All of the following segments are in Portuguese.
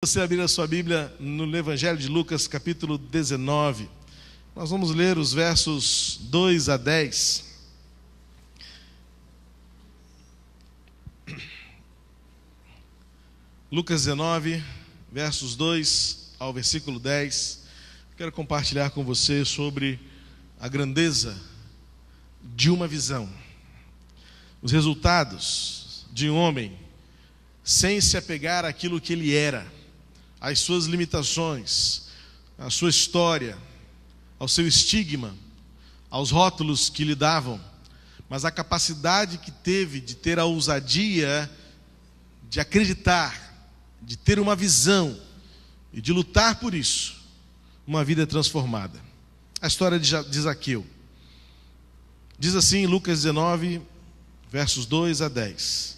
Você abrir a sua Bíblia no Evangelho de Lucas, capítulo 19. Nós vamos ler os versos 2 a 10. Lucas 19, versos 2 ao versículo 10. Quero compartilhar com você sobre a grandeza de uma visão. Os resultados de um homem sem se apegar àquilo que ele era, às suas limitações, à sua história, ao seu estigma, aos rótulos que lhe davam, mas a capacidade que teve de ter a ousadia de acreditar, de ter uma visão e de lutar por isso, uma vida transformada. A história de Zaqueu diz assim em Lucas 19, versos 2 a 10.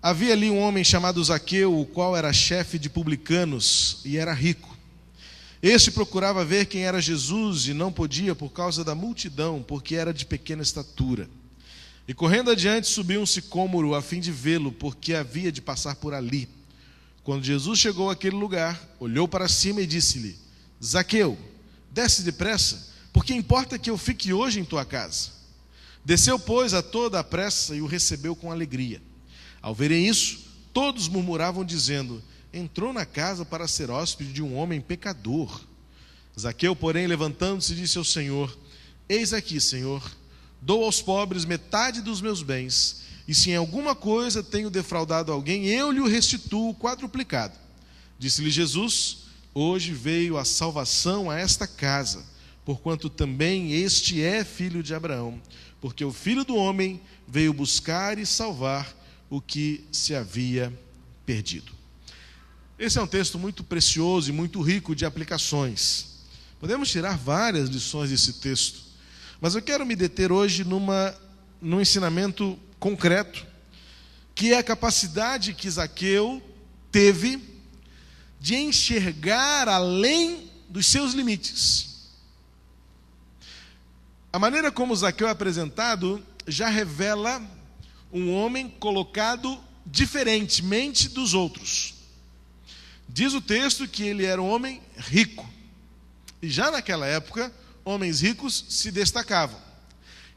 Havia ali um homem chamado Zaqueu, o qual era chefe de publicanos e era rico. Este procurava ver quem era Jesus e não podia por causa da multidão, porque era de pequena estatura. E correndo adiante subiu um sicômoro a fim de vê-lo, porque havia de passar por ali. Quando Jesus chegou àquele lugar, olhou para cima e disse-lhe: Zaqueu, desce depressa, porque importa que eu fique hoje em tua casa. Desceu, pois, a toda a pressa e o recebeu com alegria. Ao verem isso, todos murmuravam, dizendo: entrou na casa para ser hóspede de um homem pecador. Zaqueu, porém, levantando-se, disse ao Senhor: eis aqui, Senhor, dou aos pobres metade dos meus bens, e se em alguma coisa tenho defraudado alguém, eu lhe o restituo quadruplicado. Disse-lhe Jesus: hoje veio a salvação a esta casa, porquanto também este é filho de Abraão, porque o Filho do Homem veio buscar e salvar o que se havia perdido. Esse é um texto muito precioso e muito rico de aplicações. Podemos tirar várias lições desse texto, mas eu quero me deter hoje num ensinamento concreto, que é a capacidade que Zaqueu teve de enxergar além dos seus limites. A maneira como Zaqueu é apresentado já revela um homem colocado diferentemente dos outros. Diz o texto que ele era um homem rico. E já naquela época, homens ricos se destacavam.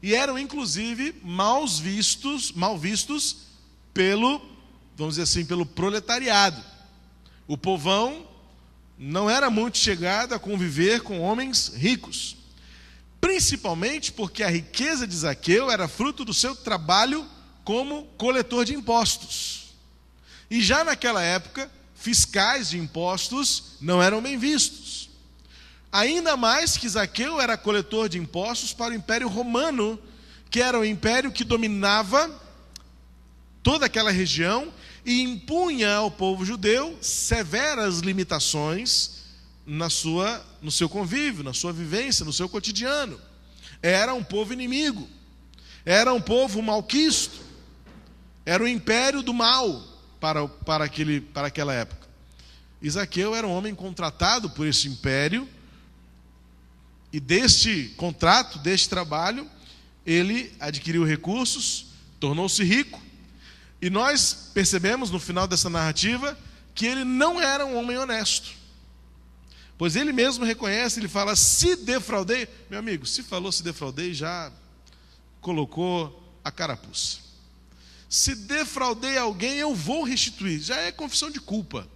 E eram, inclusive, mal vistos pelo, vamos dizer assim, pelo proletariado. O povão não era muito chegado a conviver com homens ricos. Principalmente porque a riqueza de Zaqueu era fruto do seu trabalho como coletor de impostos. E já naquela época, fiscais de impostos não eram bem vistos. Ainda mais que Zaqueu era coletor de impostos para o Império Romano, que era o império que dominava toda aquela região e impunha ao povo judeu severas limitações no seu convívio, na sua vivência, no seu cotidiano. Era um povo inimigo, era um povo malquisto, era o império do mal para aquela época. E Zaqueu era um homem contratado por esse império, e deste contrato, deste trabalho, ele adquiriu recursos, tornou-se rico, e nós percebemos no final dessa narrativa que ele não era um homem honesto. Pois ele mesmo reconhece, ele fala: se defraudei, meu amigo, se falou se defraudei, já colocou a carapuça. Se defraudei alguém, eu vou restituir. Já é confissão de culpa.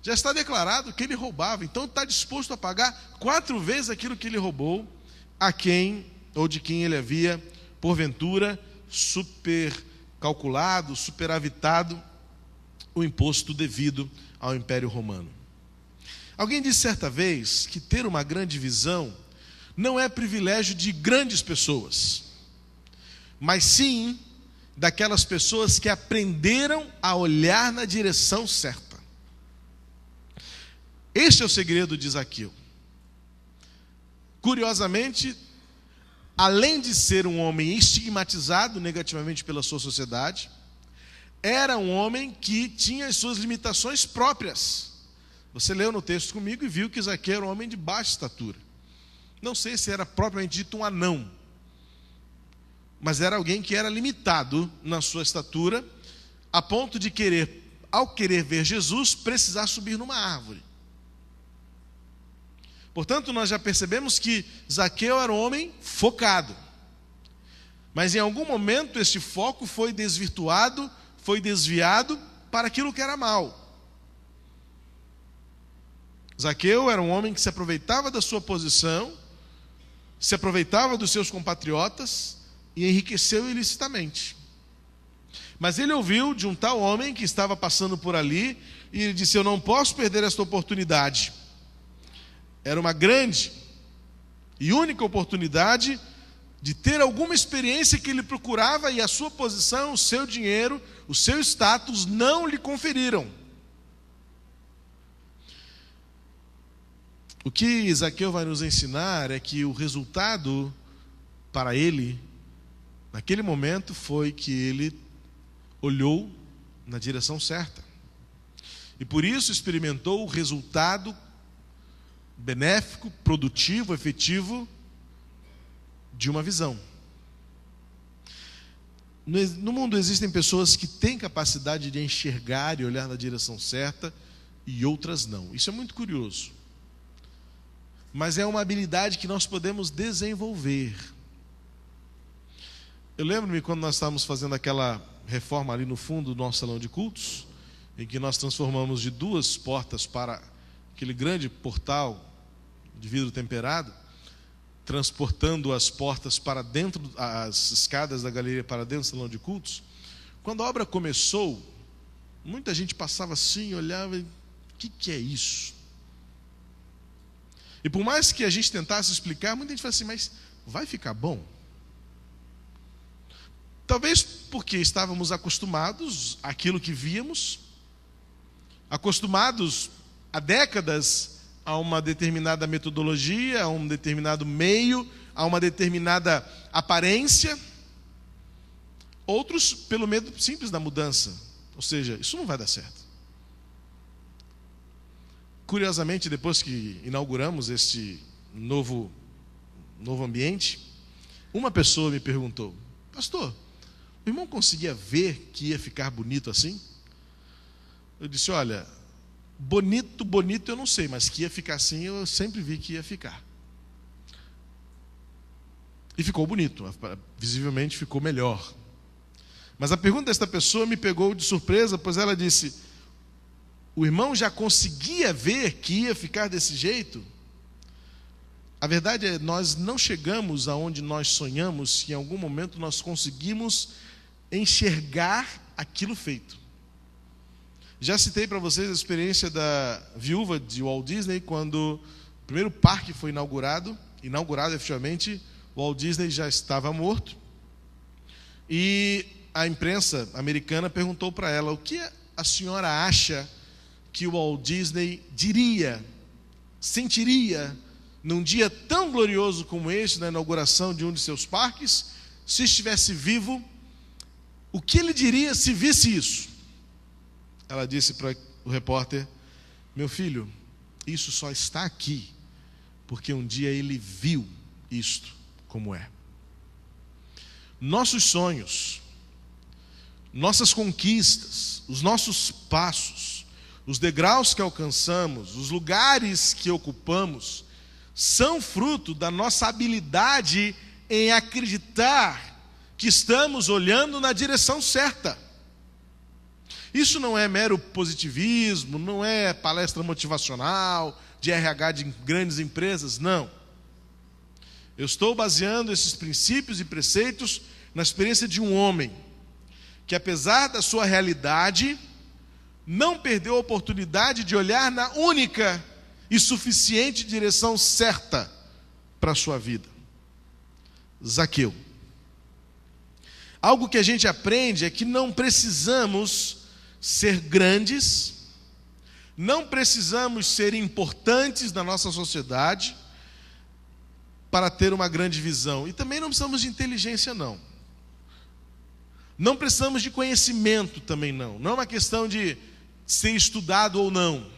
Já está declarado que ele roubava, então está disposto a pagar 4 vezes aquilo que ele roubou a quem ou de quem ele havia, porventura, supercalculado, superavitado o imposto devido ao Império Romano. Alguém disse certa vez que ter uma grande visão não é privilégio de grandes pessoas, mas sim daquelas pessoas que aprenderam a olhar na direção certa. Este é o segredo de Zaqueu. Curiosamente, além de ser um homem estigmatizado negativamente pela sua sociedade, era um homem que tinha as suas limitações próprias. Você leu no texto comigo e viu que Zaqueu era um homem de baixa estatura. Não sei se era propriamente dito um anão, mas era alguém que era limitado na sua estatura, a ponto de querer ao querer ver Jesus, precisar subir numa árvore. Portanto, nós já percebemos que Zaqueu era um homem focado. Mas em algum momento esse foco foi desvirtuado, foi desviado para aquilo que era mal. Zaqueu era um homem que se aproveitava da sua posição, se aproveitava dos seus compatriotas e enriqueceu ilicitamente. Mas ele ouviu de um tal homem que estava passando por ali e ele disse: eu não posso perder esta oportunidade. Era uma grande e única oportunidade de ter alguma experiência que ele procurava, e a sua posição, o seu dinheiro, o seu status não lhe conferiram. O que Zaqueu vai nos ensinar é que o resultado para ele, naquele momento, foi que ele olhou na direção certa. E por isso experimentou o resultado benéfico, produtivo, efetivo de uma visão. No mundo existem pessoas que têm capacidade de enxergar e olhar na direção certa e outras não. Isso é muito curioso. Mas é uma habilidade que nós podemos desenvolver. Eu lembro-me quando nós estávamos fazendo aquela reforma ali no fundo do nosso salão de cultos, em que nós transformamos de 2 portas para aquele grande portal de vidro temperado, transportando as portas para dentro, as escadas da galeria para dentro do salão de cultos. Quando a obra começou, muita gente passava assim, olhava e: o que é isso? E por mais que a gente tentasse explicar, muita gente fala assim: mas vai ficar bom? Talvez porque estávamos acostumados àquilo que víamos, acostumados há décadas a uma determinada metodologia, a um determinado meio, a uma determinada aparência. Outros pelo medo simples da mudança, ou seja, isso não vai dar certo. Curiosamente, depois que inauguramos este novo ambiente, uma pessoa me perguntou: pastor, o irmão conseguia ver que ia ficar bonito assim? Eu disse: olha, bonito eu não sei, mas que ia ficar assim eu sempre vi que ia ficar. E ficou bonito, visivelmente ficou melhor. Mas a pergunta desta pessoa me pegou de surpresa, pois ela disse: o irmão já conseguia ver que ia ficar desse jeito? A verdade é, nós não chegamos aonde nós sonhamos se em algum momento nós conseguimos enxergar aquilo feito. Já citei para vocês a experiência da viúva de Walt Disney, quando o primeiro parque foi inaugurado efetivamente, o Walt Disney já estava morto, e a imprensa americana perguntou para ela: o que a senhora acha que o Walt Disney diria, sentiria, num dia tão glorioso como este, na inauguração de um de seus parques, se estivesse vivo? O que ele diria se visse isso? Ela disse para o repórter: meu filho, isso só está aqui porque um dia ele viu isto como é. Nossos sonhos, nossas conquistas, os nossos passos, os degraus que alcançamos, os lugares que ocupamos, são fruto da nossa habilidade em acreditar que estamos olhando na direção certa. Isso não é mero positivismo, não é palestra motivacional de RH de grandes empresas, não. Eu estou baseando esses princípios e preceitos na experiência de um homem que, apesar da sua realidade, não perdeu a oportunidade de olhar na única e suficiente direção certa para a sua vida. Zaqueu. Algo que a gente aprende é que não precisamos ser grandes, não precisamos ser importantes na nossa sociedade para ter uma grande visão. E também não precisamos de inteligência, não. Não precisamos de conhecimento também, não. Não é uma questão de ser estudado ou não.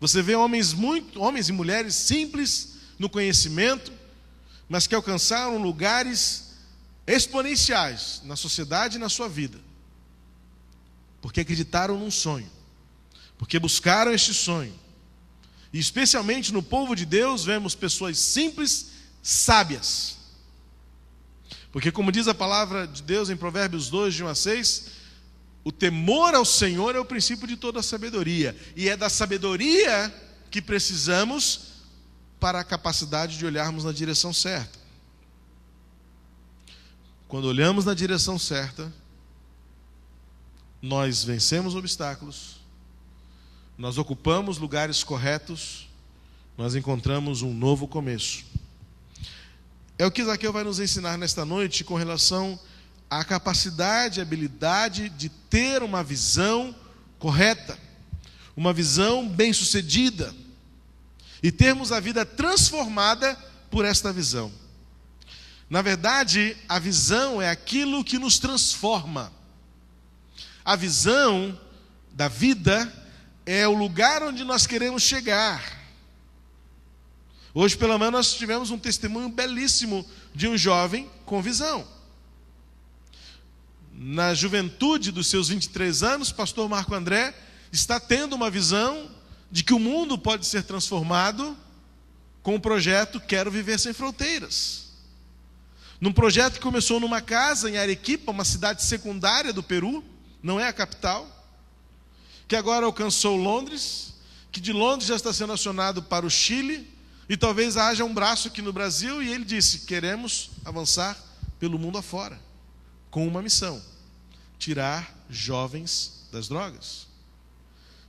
Você vê homens e mulheres simples no conhecimento, mas que alcançaram lugares exponenciais na sociedade e na sua vida. porque acreditaram num sonho, porque buscaram este sonho. E especialmente no povo de Deus, vemos pessoas simples, sábias. Porque como diz a palavra de Deus em Provérbios 2, de 1 a 6, o temor ao Senhor é o princípio de toda a sabedoria. E é da sabedoria que precisamos para a capacidade de olharmos na direção certa. Quando olhamos na direção certa, nós vencemos obstáculos, nós ocupamos lugares corretos, nós encontramos um novo começo. É o que Zaqueu vai nos ensinar nesta noite com relação à capacidade, habilidade de ter uma visão correta, uma visão bem-sucedida, e termos a vida transformada por esta visão. Na verdade, a visão é aquilo que nos transforma. A visão da vida é o lugar onde nós queremos chegar. Hoje pela manhã nós tivemos um testemunho belíssimo de um jovem com visão. Na juventude dos seus 23 anos, o pastor Marco André está tendo uma visão de que o mundo pode ser transformado com o projeto Quero Viver Sem Fronteiras. Num projeto que começou numa casa em Arequipa, uma cidade secundária do Peru, não é a capital, que agora alcançou Londres, que de Londres já está sendo acionado para o Chile, e talvez haja um braço aqui no Brasil, e ele disse: queremos avançar pelo mundo afora, com uma missão: tirar jovens das drogas.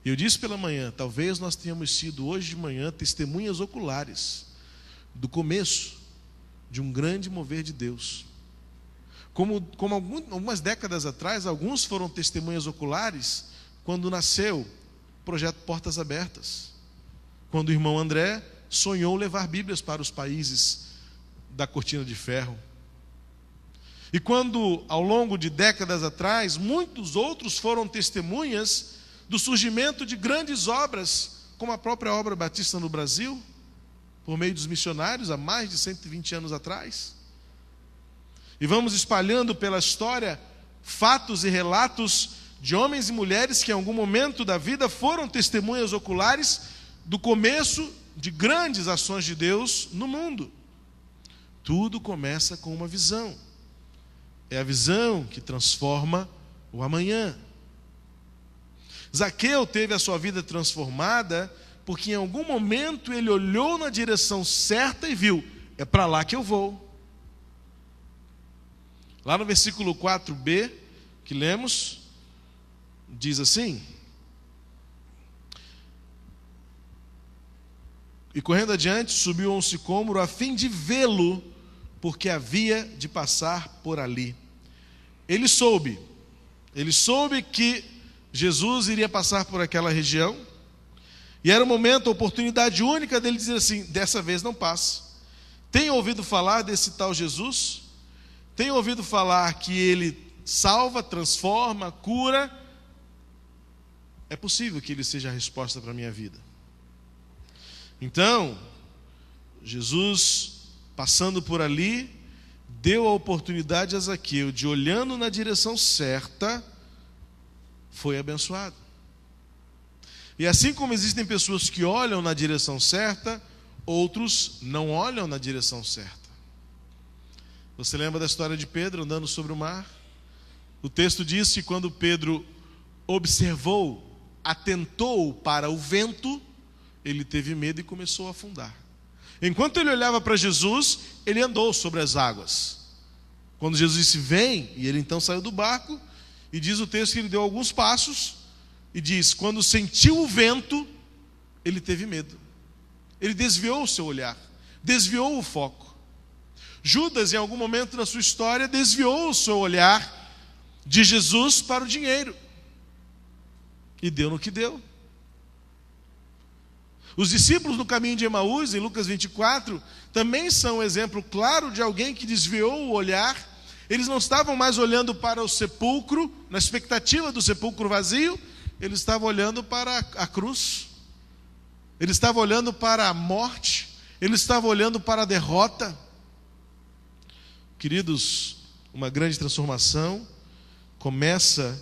E eu disse pela manhã, talvez nós tenhamos sido hoje de manhã testemunhas oculares do começo de um grande mover de Deus. Como algumas décadas atrás, alguns foram testemunhas oculares quando nasceu o projeto Portas Abertas, quando o irmão André sonhou levar Bíblias para os países da Cortina de Ferro. E quando, ao longo de décadas atrás, muitos outros foram testemunhas do surgimento de grandes obras, como a própria obra batista no Brasil, por meio dos missionários, há mais de 120 anos atrás. E vamos espalhando pela história fatos e relatos de homens e mulheres que em algum momento da vida foram testemunhas oculares do começo de grandes ações de Deus no mundo. Tudo começa com uma visão. É a visão que transforma o amanhã. Zaqueu teve a sua vida transformada porque em algum momento ele olhou na direção certa e viu: é para lá que eu vou. Lá no versículo 4b, que lemos, diz assim: e correndo adiante, subiu a um sicômoro a fim de vê-lo, porque havia de passar por ali. Ele soube que Jesus iria passar por aquela região, e era o momento, a oportunidade única dele dizer assim: dessa vez não passa. Tem ouvido falar desse tal Jesus? Tem ouvido falar que ele salva, transforma, cura? É possível que ele seja a resposta para a minha vida. Então, Jesus, passando por ali, deu a oportunidade a Zaqueu de, olhando na direção certa, foi abençoado. E assim como existem pessoas que olham na direção certa, outros não olham na direção certa. Você lembra da história de Pedro andando sobre o mar? O texto diz que quando Pedro observou, atentou para o vento, ele teve medo e começou a afundar. Enquanto ele olhava para Jesus, ele andou sobre as águas. Quando Jesus disse: vem, e ele então saiu do barco, e diz o texto que ele deu alguns passos, e diz: quando sentiu o vento, ele teve medo. Ele desviou o seu olhar, desviou o foco. Judas, em algum momento da sua história, desviou o seu olhar de Jesus para o dinheiro, e deu no que deu. Os discípulos no caminho de Emaús, em Lucas 24, também são um exemplo claro de alguém que desviou o olhar. Eles não estavam mais olhando para o sepulcro, na expectativa do sepulcro vazio, eles estavam olhando para a cruz, eles estavam olhando para a morte, eles estavam olhando para a derrota. Queridos, uma grande transformação começa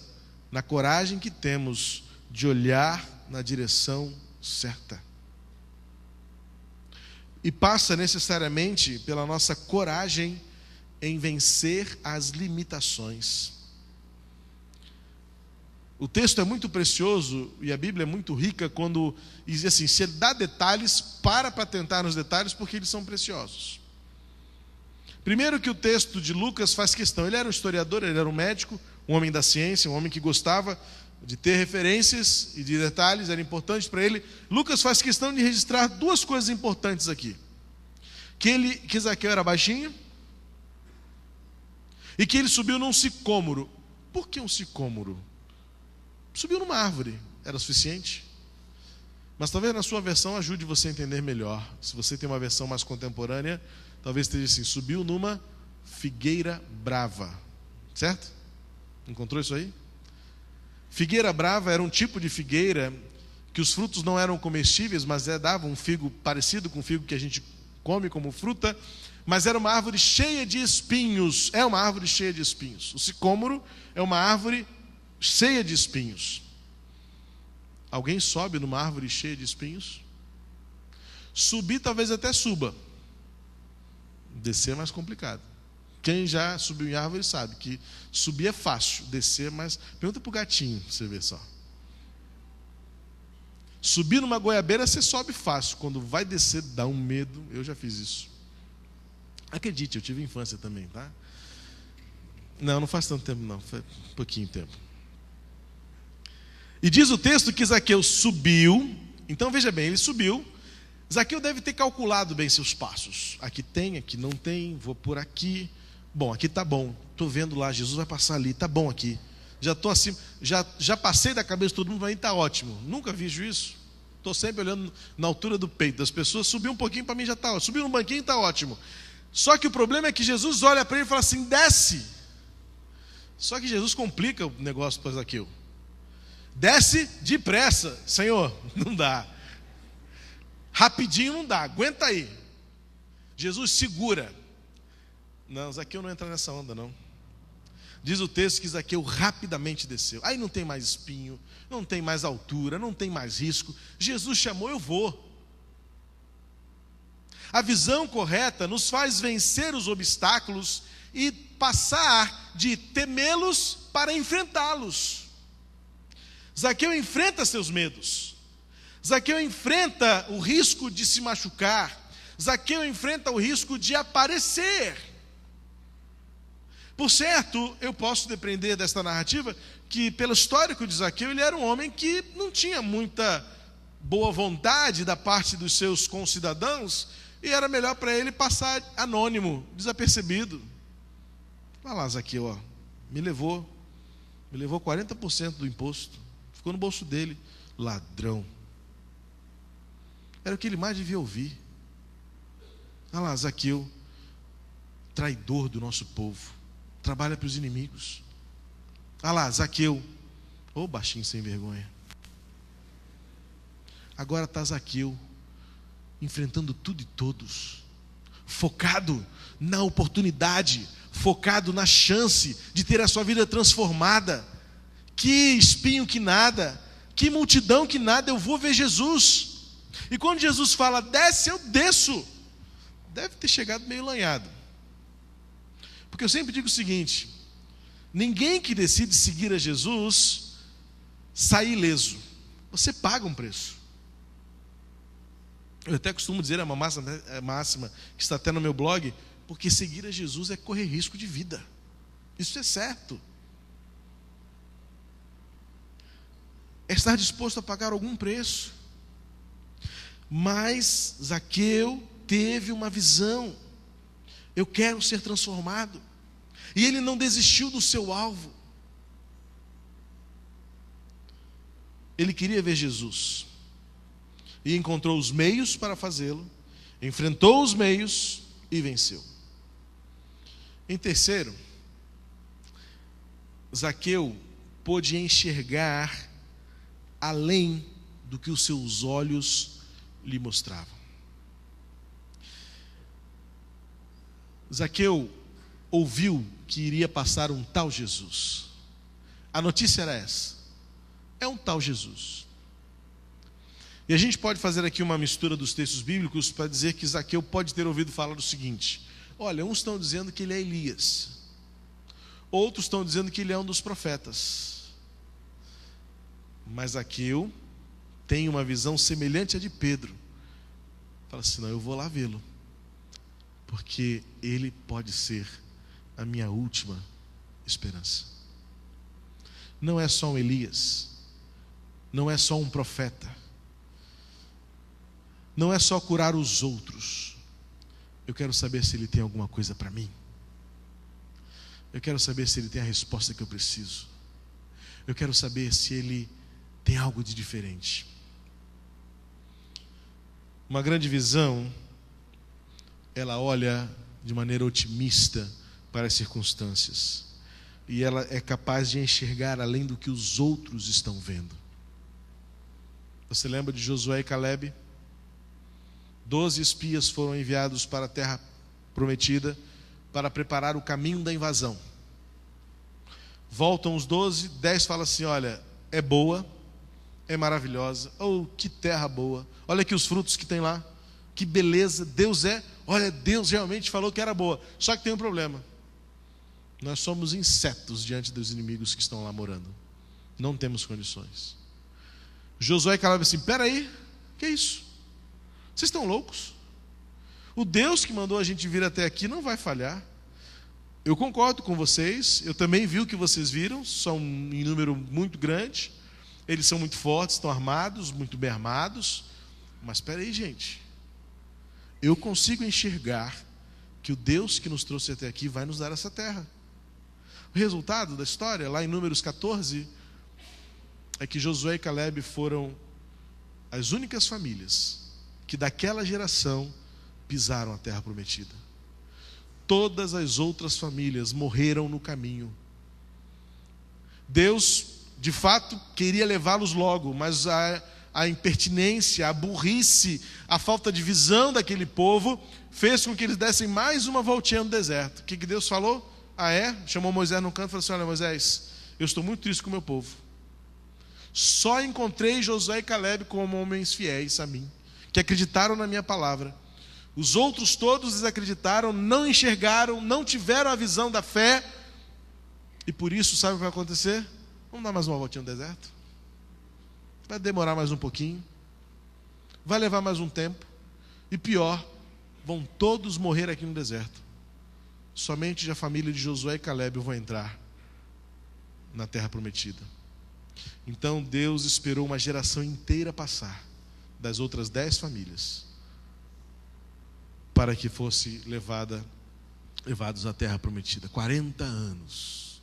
na coragem que temos de olhar na direção certa. E passa necessariamente pela nossa coragem em vencer as limitações. O texto é muito precioso e a Bíblia é muito rica quando diz assim, se ele dá detalhes, para atentar nos detalhes porque eles são preciosos. Primeiro que o texto de Lucas faz questão, ele era um historiador, ele era um médico, um homem da ciência, um homem que gostava de ter referências e de detalhes, era importante para ele. Lucas faz questão de registrar duas coisas importantes aqui. Que Zaqueu era baixinho e que ele subiu num sicômoro. Por que um sicômoro? Subiu numa árvore, era suficiente. Mas talvez na sua versão ajude você a entender melhor. Se você tem uma versão mais contemporânea, talvez esteja assim, subiu numa figueira brava. Certo? Encontrou isso aí? Figueira brava era um tipo de figueira que os frutos não eram comestíveis, mas davam um figo parecido com o figo que a gente come como fruta, mas era uma árvore cheia de espinhos. É uma árvore cheia de espinhos. O sicômoro é uma árvore cheia de espinhos. Alguém sobe numa árvore cheia de espinhos? Subir talvez até suba. Descer é mais complicado. Quem já subiu em árvore sabe que subir é fácil, descer é mais... Pergunta pro gatinho, pra você ver só. Subir numa goiabeira você sobe fácil. Quando vai descer dá um medo. Eu já fiz isso. Acredite, eu tive infância também, tá? Não faz tanto tempo não, foi um pouquinho tempo. E diz o texto que Zaqueu subiu. Então veja bem, ele subiu. Zaqueu deve ter calculado bem seus passos. Aqui tem, aqui não tem, vou por aqui. Bom, aqui tá bom, estou vendo lá, Jesus vai passar ali, tá bom aqui. Já estou acima, já passei da cabeça de todo mundo, para mim está ótimo. Nunca vejo isso. Estou sempre olhando na altura do peito das pessoas. Subiu um pouquinho, para mim já está ótimo. Subiu um banquinho, está ótimo. Só que o problema é que Jesus olha para ele e fala assim, desce. Só que Jesus complica o negócio para Zaqueu. Desce depressa. Senhor, não dá. Rapidinho não dá, aguenta aí. Jesus segura. Não, Zaqueu não entra nessa onda não. Diz o texto que Zaqueu rapidamente desceu. Aí não tem mais espinho, não tem mais altura, não tem mais risco. Jesus chamou, eu vou. A visão correta nos faz vencer os obstáculos e passar de temê-los para enfrentá-los. Zaqueu enfrenta seus medos. Zaqueu enfrenta o risco de se machucar. Zaqueu enfrenta o risco de aparecer. Por certo, eu posso depreender desta narrativa que, pelo histórico de Zaqueu, ele era um homem que não tinha muita boa vontade da parte dos seus concidadãos e era melhor para ele passar anônimo, desapercebido. Vai lá, Zaqueu, ó, me levou 40% do imposto, ficou no bolso dele, ladrão. Era o que ele mais devia ouvir. Olha lá, Zaqueu, traidor do nosso povo, trabalha para os inimigos. Olha lá, Zaqueu, ô baixinho sem vergonha. Agora está Zaqueu, enfrentando tudo e todos, focado na oportunidade, focado na chance de ter a sua vida transformada. Que espinho que nada, que multidão que nada, eu vou ver Jesus. E quando Jesus fala, desce, eu desço. Deve ter chegado meio lanhado. Porque eu sempre digo o seguinte, ninguém que decide seguir a Jesus sai ileso. Você paga um preço. Eu até costumo dizer, é uma máxima que está até no meu blog, porque seguir a Jesus é correr risco de vida. Isso é certo. É estar disposto a pagar algum preço. Mas Zaqueu teve uma visão. Eu quero ser transformado. E ele não desistiu do seu alvo. Ele queria ver Jesus. E encontrou os meios para fazê-lo. Enfrentou os meios e venceu. Em terceiro, Zaqueu pôde enxergar além do que os seus olhos lhe mostravam. Zaqueu ouviu que iria passar um tal Jesus. A notícia era essa: é um tal Jesus. E a gente pode fazer aqui uma mistura dos textos bíblicos para dizer que Zaqueu pode ter ouvido falar do seguinte: olha, uns estão dizendo que ele é Elias, outros estão dizendo que ele é um dos profetas. Mas Zaqueu tem uma visão semelhante à de Pedro. Fala assim: não, eu vou lá vê-lo, porque ele pode ser a minha última esperança. Não é só um Elias, não é só um profeta, não é só curar os outros. Eu quero saber se ele tem alguma coisa para mim. Eu quero saber se ele tem a resposta que eu preciso. Eu quero saber se ele tem algo de diferente. Uma grande visão, ela olha de maneira otimista para as circunstâncias, e ela é capaz de enxergar além do que os outros estão vendo. Você lembra de Josué e Calebe? 12 espias foram enviados para a terra prometida para preparar o caminho da invasão. Voltam os 12, 10 falam assim: olha, é boa, é maravilhosa, oh, que terra boa, olha aqui os frutos que tem lá, que beleza, Deus olha, Deus realmente falou que era boa. Só que tem um problema: nós somos insetos diante dos inimigos que estão lá morando, não temos condições. Josué e Calebe assim: peraí, que isso? Vocês estão loucos? O Deus que mandou a gente vir até aqui não vai falhar. Eu concordo com vocês, eu também vi o que vocês viram, são em número muito grande, eles são muito fortes, estão armados, muito bem armados, mas espera aí, gente, eu consigo enxergar que o Deus que nos trouxe até aqui vai nos dar essa terra. O resultado da história, lá em Números 14, é que Josué e Calebe foram as únicas famílias que daquela geração pisaram a terra prometida. Todas as outras famílias morreram no caminho. Deus, de fato, queria levá-los logo, mas a impertinência, a burrice, a falta de visão daquele povo fez com que eles dessem mais uma voltinha no deserto. O que Deus falou? Chamou Moisés num canto e falou assim: olha, Moisés, eu estou muito triste com o meu povo. Só encontrei Josué e Calebe como homens fiéis a mim, que acreditaram na minha palavra. Os outros todos desacreditaram, não enxergaram, não tiveram a visão da fé. E por isso, sabe o que vai acontecer? Vamos dar mais uma voltinha no deserto. Vai demorar mais um pouquinho, vai levar mais um tempo, e pior, vão todos morrer aqui no deserto. Somente a família de Josué e Calebe vão entrar na terra prometida. Então Deus esperou uma geração inteira passar das outras 10 famílias para que fosse levados à terra prometida. 40 anos.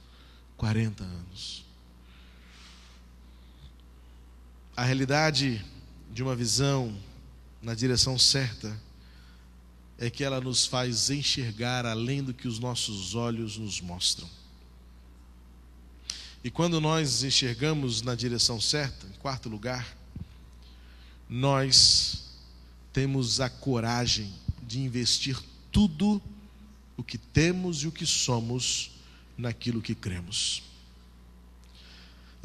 40 anos. A realidade de uma visão na direção certa é que ela nos faz enxergar além do que os nossos olhos nos mostram. E quando nós enxergamos na direção certa, em quarto lugar, nós temos a coragem de investir tudo o que temos e o que somos naquilo que cremos.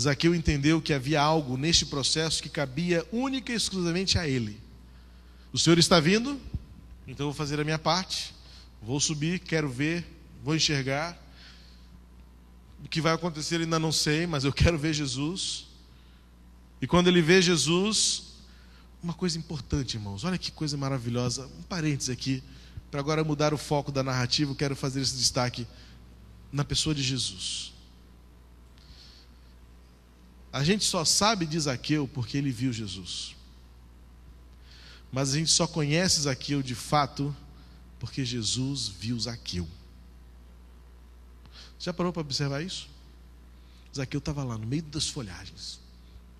Zaqueu entendeu que havia algo neste processo que cabia única e exclusivamente a ele. O Senhor está vindo, então eu vou fazer a minha parte, vou subir, quero ver, vou enxergar. O que vai acontecer ainda não sei, mas eu quero ver Jesus. E quando ele vê Jesus, uma coisa importante, irmãos, olha que coisa maravilhosa, um parênteses aqui, para agora mudar o foco da narrativa, eu quero fazer esse destaque na pessoa de Jesus. A gente só sabe de Zaqueu porque ele viu Jesus. Mas a gente só conhece Zaqueu de fato porque Jesus viu Zaqueu. Já parou para observar isso? Zaqueu estava lá no meio das folhagens,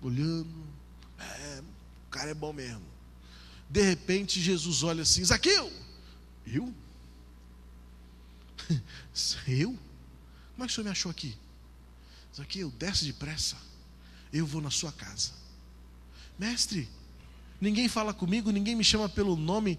olhando, o cara é bom mesmo. De repente Jesus olha assim: Zaqueu! Eu? Eu? Como é que o senhor me achou aqui? Zaqueu, desce depressa, eu vou na sua casa. Mestre, ninguém fala comigo, ninguém me chama pelo nome,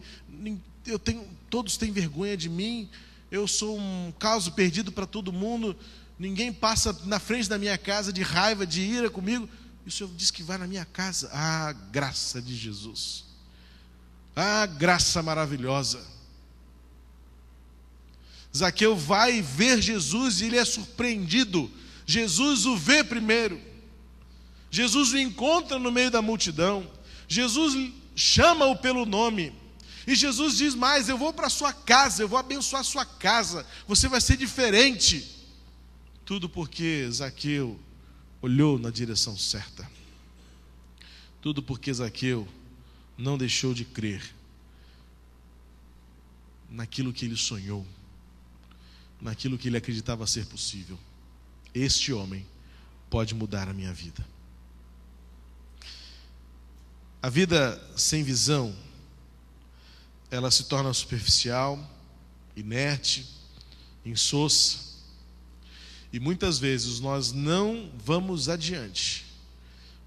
todos têm vergonha de mim, eu sou um caso perdido para todo mundo. ninguém passa na frente da minha casa de raiva, de ira comigo, e o Senhor diz que vai na minha casa. Ah, graça de Jesus. Ah, graça maravilhosa. Zaqueu vai ver Jesus e ele é surpreendido. Jesus o vê primeiro. Jesus o encontra no meio da multidão. Jesus chama-o pelo nome. E Jesus diz mais: eu vou para a sua casa, eu vou abençoar a sua casa, você vai ser diferente. Tudo porque Zaqueu olhou na direção certa. Tudo porque Zaqueu não deixou de crer naquilo que ele sonhou, naquilo que ele acreditava ser possível. Este homem pode mudar a minha vida. A vida sem visão, ela se torna superficial, inerte, insossa, e muitas vezes nós não vamos adiante,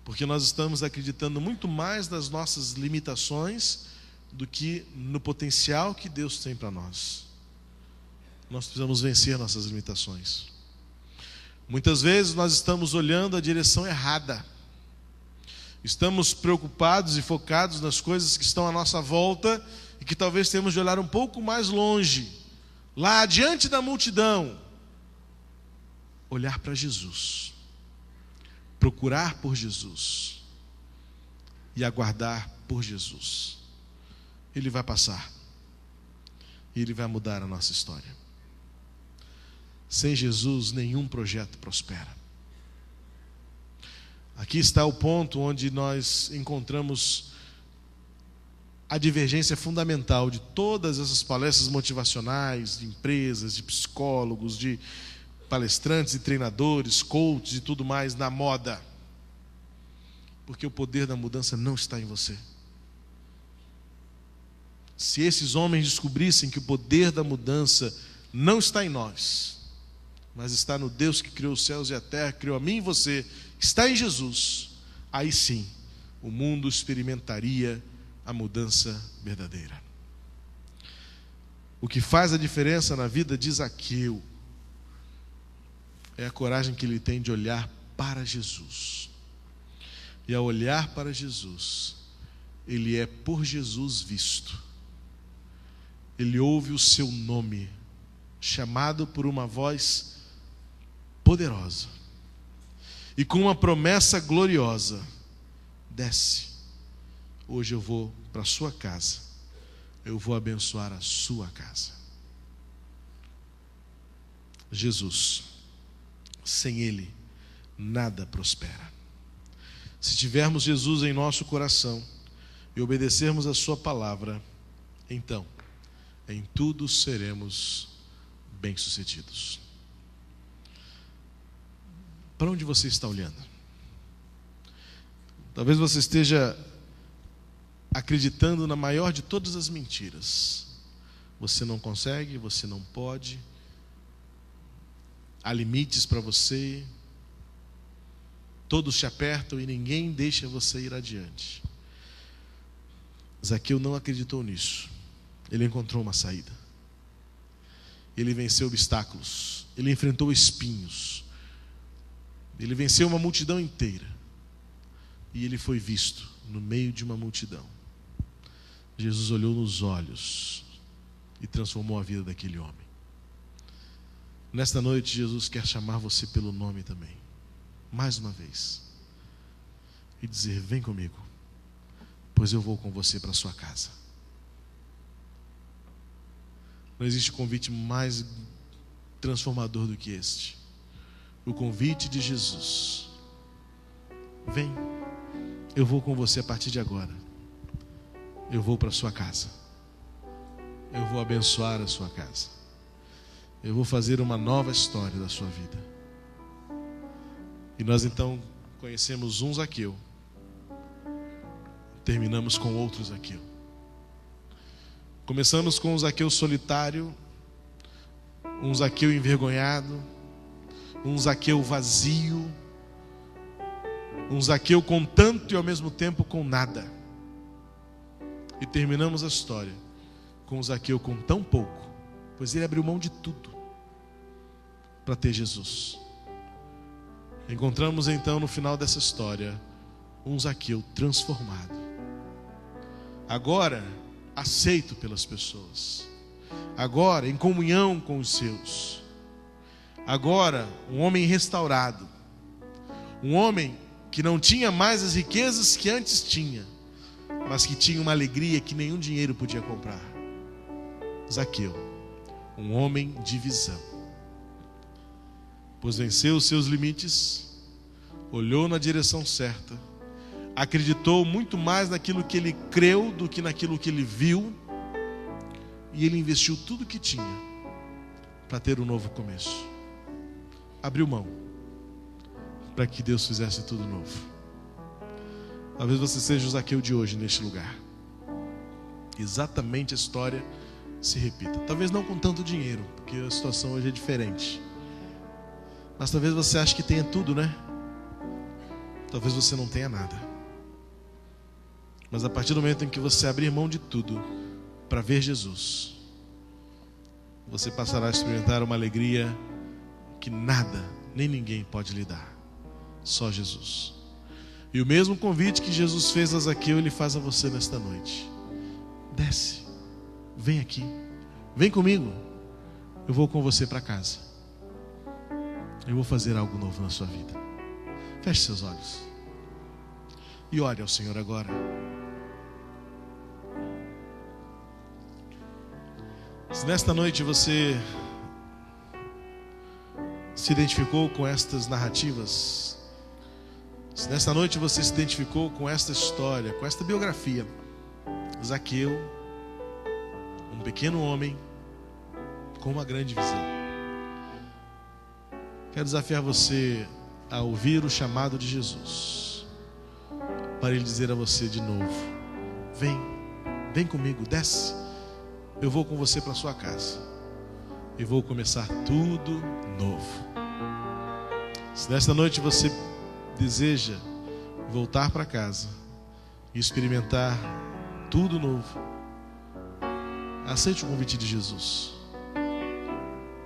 porque nós estamos acreditando muito mais nas nossas limitações do que no potencial que Deus tem para nós. Nós precisamos vencer nossas limitações. Muitas vezes nós estamos olhando a direção errada. Estamos preocupados e focados nas coisas que estão à nossa volta e que talvez temos de olhar um pouco mais longe, lá diante da multidão, olhar para Jesus, procurar por Jesus e aguardar por Jesus. Ele vai passar e Ele vai mudar a nossa história. Sem Jesus, nenhum projeto prospera. Aqui está o ponto onde nós encontramos a divergência fundamental de todas essas palestras motivacionais, de empresas, de psicólogos, de palestrantes e treinadores, coaches e tudo mais na moda. Porque o poder da mudança não está em você. Se esses homens descobrissem que o poder da mudança não está em nós, mas está no Deus que criou os céus e a terra, criou a mim e você, está em Jesus, aí sim o mundo experimentaria a mudança verdadeira. O que faz a diferença na vida de Zaqueu é a coragem que ele tem de olhar para Jesus. E ao olhar para Jesus, ele é por Jesus visto. Ele ouve o seu nome, chamado por uma voz poderosa. E com uma promessa gloriosa: desce, hoje eu vou para a sua casa, eu vou abençoar a sua casa. Jesus, sem Ele, nada prospera. Se tivermos Jesus em nosso coração e obedecermos a sua palavra, então, em tudo seremos bem-sucedidos. Para onde você está olhando? Talvez você esteja acreditando na maior de todas as mentiras. Você não consegue, você não pode. Há limites para você. Todos te apertam e ninguém deixa você ir adiante. Zaqueu não acreditou nisso. Ele encontrou uma saída. Ele venceu obstáculos. Ele enfrentou espinhos. Ele venceu uma multidão inteira. E ele foi visto no meio de uma multidão. Jesus olhou nos olhos e transformou a vida daquele homem. Nesta noite, Jesus quer chamar você pelo nome também, mais uma vez, e dizer: vem comigo, pois eu vou com você para a sua casa. Não existe convite mais transformador do que este. O convite de Jesus: vem, eu vou com você a partir de agora. Eu vou para a sua casa. Eu vou abençoar a sua casa. Eu vou fazer uma nova história da sua vida. E nós então conhecemos um Zaqueu. Terminamos com outro Zaqueu. Começamos com um Zaqueu solitário, um Zaqueu envergonhado, um Zaqueu vazio, um Zaqueu com tanto e ao mesmo tempo com nada. E terminamos a história com um Zaqueu com tão pouco, pois ele abriu mão de tudo para ter Jesus. Encontramos então no final dessa história um Zaqueu transformado, agora aceito pelas pessoas, agora em comunhão com os seus, agora um homem restaurado, um homem que não tinha mais as riquezas que antes tinha, mas que tinha uma alegria que nenhum dinheiro podia comprar. Zaqueu, um homem de visão, pois venceu os seus limites, olhou na direção certa, acreditou muito mais naquilo que ele creu do que naquilo que ele viu, e ele investiu tudo que tinha para ter um novo começo. Abriu mão para que Deus fizesse tudo novo. Talvez você seja o Zaqueu de hoje neste lugar. Exatamente a história se repita. Talvez não com tanto dinheiro, porque a situação hoje é diferente. Mas talvez você ache que tenha tudo, né? Talvez você não tenha nada. Mas a partir do momento em que você abrir mão de tudo para ver Jesus, você passará a experimentar uma alegria que nada, nem ninguém pode lhe dar. Só Jesus. E o mesmo convite que Jesus fez a Zaqueu, Ele faz a você nesta noite. Desce, vem aqui, vem comigo. Eu vou com você para casa. Eu vou fazer algo novo na sua vida. Feche seus olhos e ore ao Senhor agora. Se nesta noite você se identificou com estas narrativas, se nesta noite você se identificou com esta história, com esta biografia, Zaqueu, um pequeno homem com uma grande visão, quero desafiar você a ouvir o chamado de Jesus, para Ele dizer a você de novo: vem comigo, desce, eu vou com você para sua casa e vou começar tudo novo. Se nesta noite você deseja voltar para casa e experimentar tudo novo, aceite o convite de Jesus.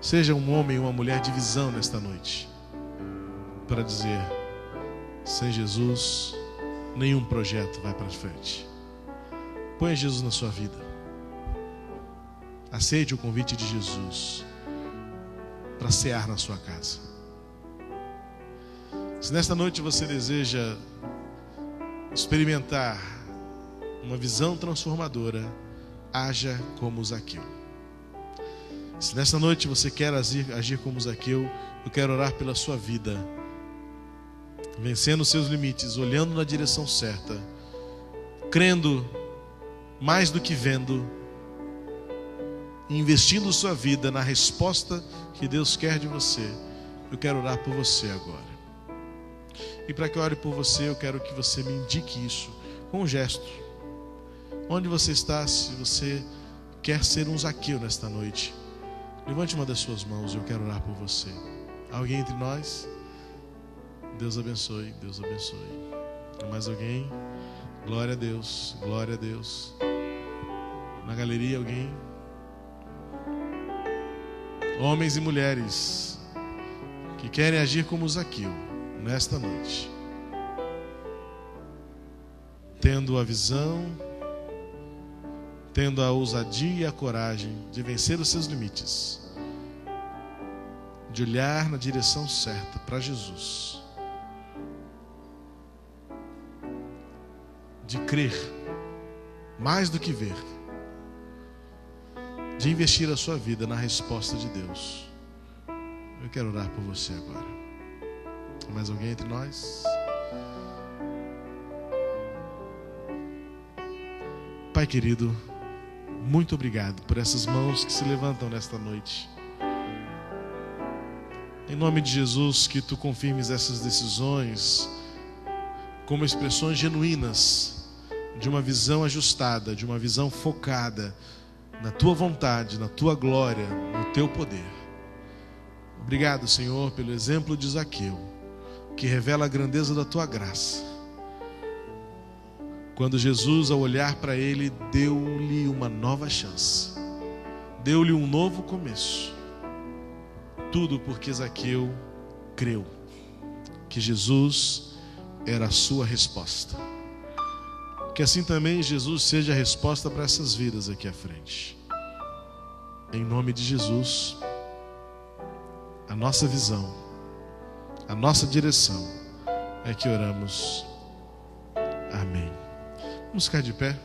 Seja um homem ou uma mulher de visão nesta noite, para dizer: sem Jesus, nenhum projeto vai para frente. Ponha Jesus na sua vida. Aceite o convite de Jesus para cear na sua casa. Se nesta noite você deseja experimentar uma visão transformadora, haja como Zaqueu. Se nesta noite você quer agir como Zaqueu, eu quero orar pela sua vida, vencendo os seus limites, olhando na direção certa, crendo mais do que vendo, investindo sua vida na resposta que Deus quer de você. Eu quero orar por você agora. E para que eu ore por você, eu quero que você me indique isso com um gesto. Onde você está, se você quer ser um Zaqueu nesta noite, levante uma das suas mãos, eu quero orar por você. Alguém entre nós? Deus abençoe, Deus abençoe. Mais alguém? Glória a Deus, glória a Deus. Na galeria, alguém? Homens e mulheres que querem agir como Zaqueu nesta noite, tendo a visão, tendo a ousadia e a coragem de vencer os seus limites, de olhar na direção certa para Jesus, de crer mais do que ver, de investir a sua vida na resposta de Deus. Eu quero orar por você agora. Mais alguém entre nós? Pai querido, muito obrigado por essas mãos que se levantam nesta noite. Em nome de Jesus, que Tu confirmes essas decisões como expressões genuínas de uma visão ajustada, de uma visão focada na Tua vontade, na Tua glória, no Teu poder. Obrigado, Senhor, pelo exemplo de Zaqueu, que revela a grandeza da Tua graça. Quando Jesus, ao olhar para ele, deu-lhe uma nova chance, deu-lhe um novo começo. tudo porque Zaqueu creu que Jesus era a sua resposta. Que assim também Jesus seja a resposta para essas vidas aqui à frente. Em nome de Jesus, a nossa visão, a nossa direção é que oramos. Amém. Vamos ficar de pé.